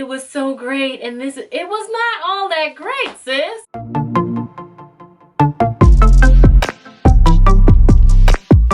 it was so great, and it was not all that great, sis.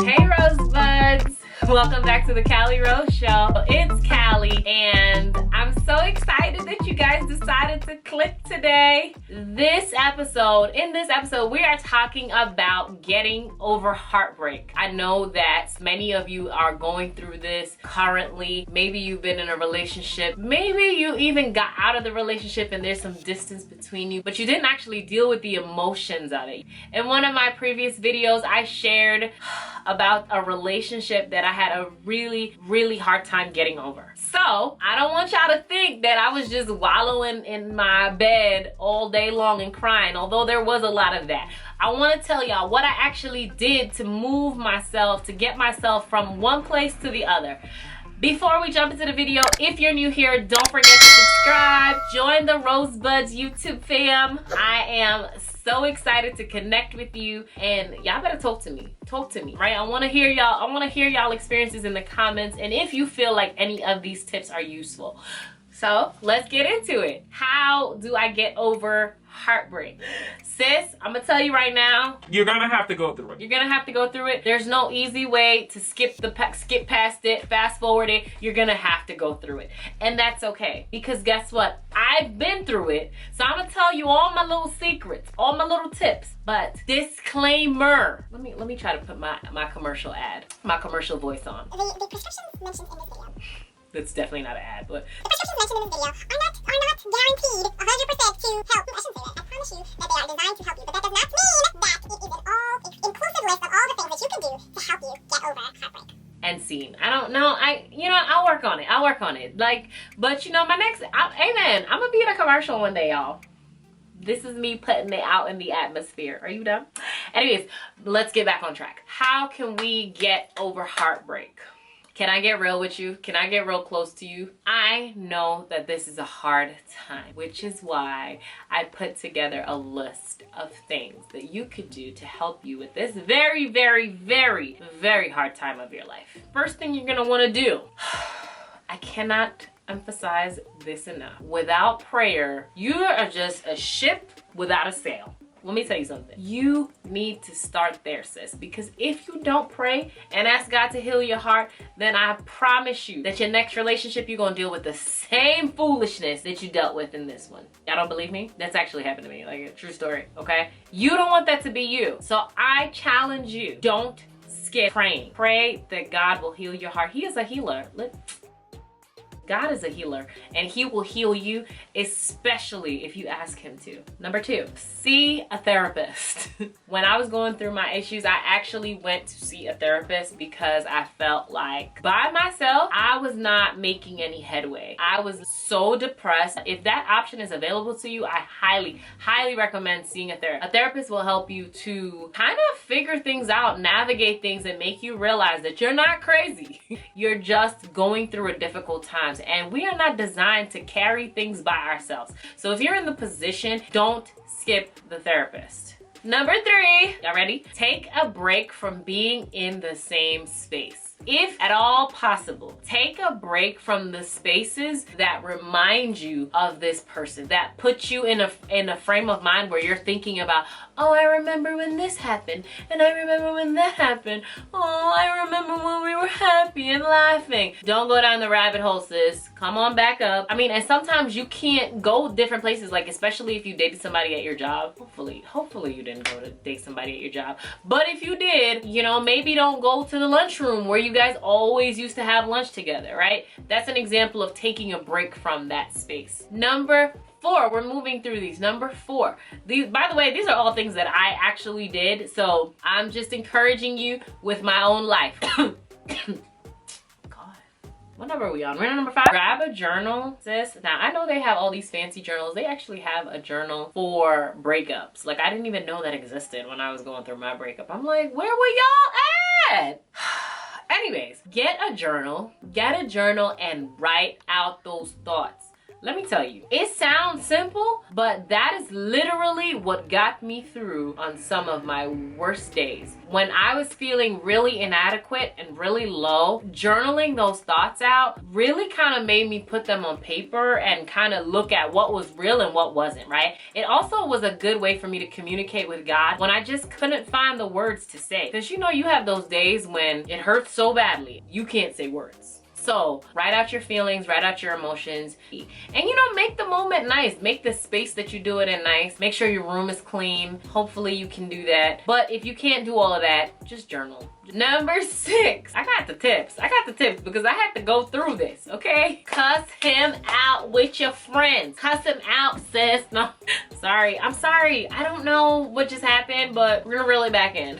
Hey Rosebuds, welcome back to the Callie Rose Show. It's Callie, and I'm so excited that you guys decided to click today. In this episode, we are talking about getting over heartbreak. I know that many of you are going through this currently. Maybe you've been in a relationship. Maybe you even got out of the relationship and there's some distance between you, but you didn't actually deal with the emotions of it. In one of my previous videos, I shared about a relationship that I had a really hard time getting over. So I don't want y'all to think that I was just wallowing in my bed all day long and crying, although there was a lot of that. I want to tell y'all what I actually did to move myself, to get myself from one place to the other. Before we jump into the video, if you're new here, don't forget to subscribe. Join the Rosebuds YouTube fam. I am so excited to connect with you, and y'all better talk to me. Talk to me, right? I want to hear y'all. I want to hear y'all experiences in the comments, and if you feel like any of these tips are useful. So let's get into it. How do I get over heartbreak? Sis, I'm gonna tell you right now, you're gonna have to go through it. You're gonna have to go through it. There's no easy way to skip past it, fast forward it. You're gonna have to go through it, and that's okay, because guess what? I've been through it, so I'm gonna tell you all my little secrets, all my little tips. But disclaimer, let me try to put my commercial voice on. The prescriptions mentioned in this video. That's definitely not an ad, but the prescriptions mentioned in this video are not guaranteed 100% to help. I shouldn't say that. I promise you that they are designed to help you, but that does not mean that it is an all-inclusive list of all the things that you can do to help you get over heartbreak. And scene. I don't know. I'll work on it. But my next, amen. I'm gonna be in a commercial one day, y'all. This is me putting it out in the atmosphere. Are you done? Anyways, let's get back on track. How can we get over heartbreak? Can I get real with you? Can I get real close to you? I know that this is a hard time, which is why I put together a list of things that you could do to help you with this very hard time of your life. First thing you're gonna wanna do, I cannot emphasize this enough. Without prayer, you are just a ship without a sail. Let me tell you something. You need to start there, sis. Because if you don't pray and ask God to heal your heart, then I promise you that your next relationship, you're going to deal with the same foolishness that you dealt with in this one. Y'all don't believe me? That's actually happened to me. Like a true story, okay? You don't want that to be you. So I challenge you, don't skip praying. Pray that God will heal your heart. He is a healer. God is a healer, and he will heal you, especially if you ask him to. Number 2, see a therapist. When I was going through my issues, I actually went to see a therapist because I felt like by myself, I was not making any headway. I was so depressed. If that option is available to you, I highly recommend seeing a therapist. A therapist will help you to kind of figure things out, navigate things, and make you realize that you're not crazy. You're just going through a difficult time. And we are not designed to carry things by ourselves. So if you're in the position, don't skip the therapist. Number 3, y'all ready? Take a break from being in the same space. If at all possible, take a break from the spaces that remind you of this person, that put you in a frame of mind where you're thinking about, oh, I remember when this happened, and I remember when that happened. Oh, I remember when we were happy and laughing. Don't go down the rabbit hole, sis. Come on back up. I mean, and sometimes you can't go different places, like especially if you dated somebody at your job. Hopefully you didn't go to date somebody at your job. But if you did, maybe don't go to the lunchroom where you guys always used to have lunch together, right? That's an example of taking a break from that space. Number 4, we're moving through these. Number 4, by the way, these are all things that I actually did, so I'm just encouraging you with my own life. God, what number are we on? We're on number 5. Grab a journal, sis. Now, I know they have all these fancy journals. They actually have a journal for breakups. Like, I didn't even know that existed when I was going through my breakup. I'm like, where were y'all at? Anyways, get a journal and write out those thoughts. Let me tell you, it sounds simple, but that is literally what got me through on some of my worst days. When I was feeling really inadequate and really low, journaling those thoughts out really kind of made me put them on paper and kind of look at what was real and what wasn't, right? It also was a good way for me to communicate with God when I just couldn't find the words to say. Because you know, you have those days when it hurts so badly, you can't say words. So write out your feelings, write out your emotions, and you know, make the moment nice. Make the space that you do it in nice. Make sure your room is clean. Hopefully you can do that. But if you can't do all of that, just journal. Number 6, I got the tips. I got the tips because I had to go through this, okay? Cuss him out with your friends. Cuss him out, sis. No, sorry. I'm sorry. I don't know what just happened, but we're gonna reel it back in.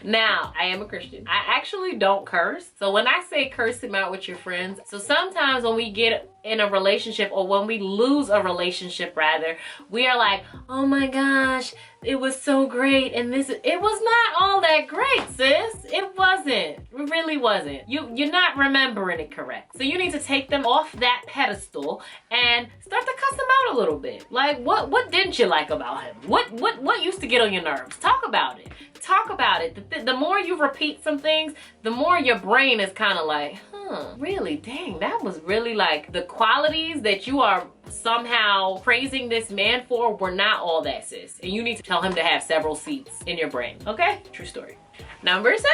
Now, I am a Christian. I actually don't curse. So when I say curse him out with your friends, so sometimes when we get in a relationship, or when we lose a relationship rather, we are like, oh my gosh, it was so great, and it was not all that great, sis. It wasn't. It really wasn't. You're not remembering it correct. So you need to take them off that pedestal and start to cuss them out a little bit. Like, what didn't you like about him? What used to get on your nerves? Talk about it. Talk about it. The more you repeat some things, the more your brain is kind of like, really, dang, that was really like the qualities that you are somehow praising this man for were not all that, sis. And you need to tell him to have several seats in your brain, okay? True story. Number 7.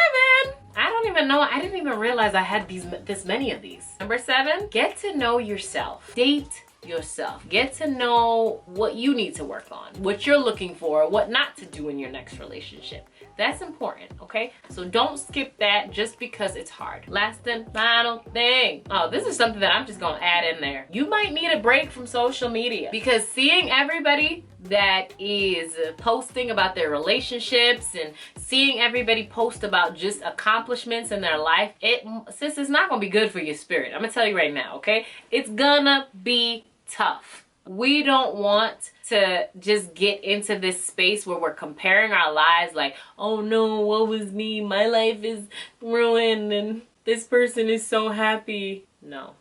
I don't even know. I didn't even realize I had this many of these. Number 7, get to know yourself. Date yourself. Get to know what you need to work on, what you're looking for, what not to do in your next relationship. That's important, okay? So don't skip that just because it's hard. Last and final thing. Oh, this is something that I'm just gonna add in there. You might need a break from social media, because seeing everybody that is posting about their relationships and seeing everybody post about just accomplishments in their life, sis, it's not gonna be good for your spirit. I'm gonna tell you right now, okay? It's gonna be tough. We don't want to just get into this space where we're comparing our lives like, oh no, woe was me, my life is ruined and this person is so happy. No,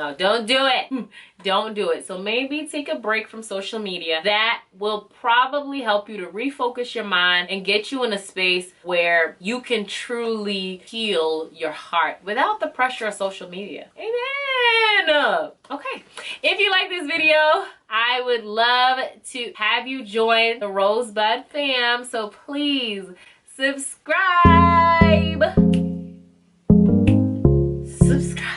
don't do it. Don't do it. So maybe take a break from social media. That will probably help you to refocus your mind and get you in a space where you can truly heal your heart without the pressure of social media. Amen. Okay, if you like this video, I would love to have you join the Rosebud fam. So please subscribe. Subscribe.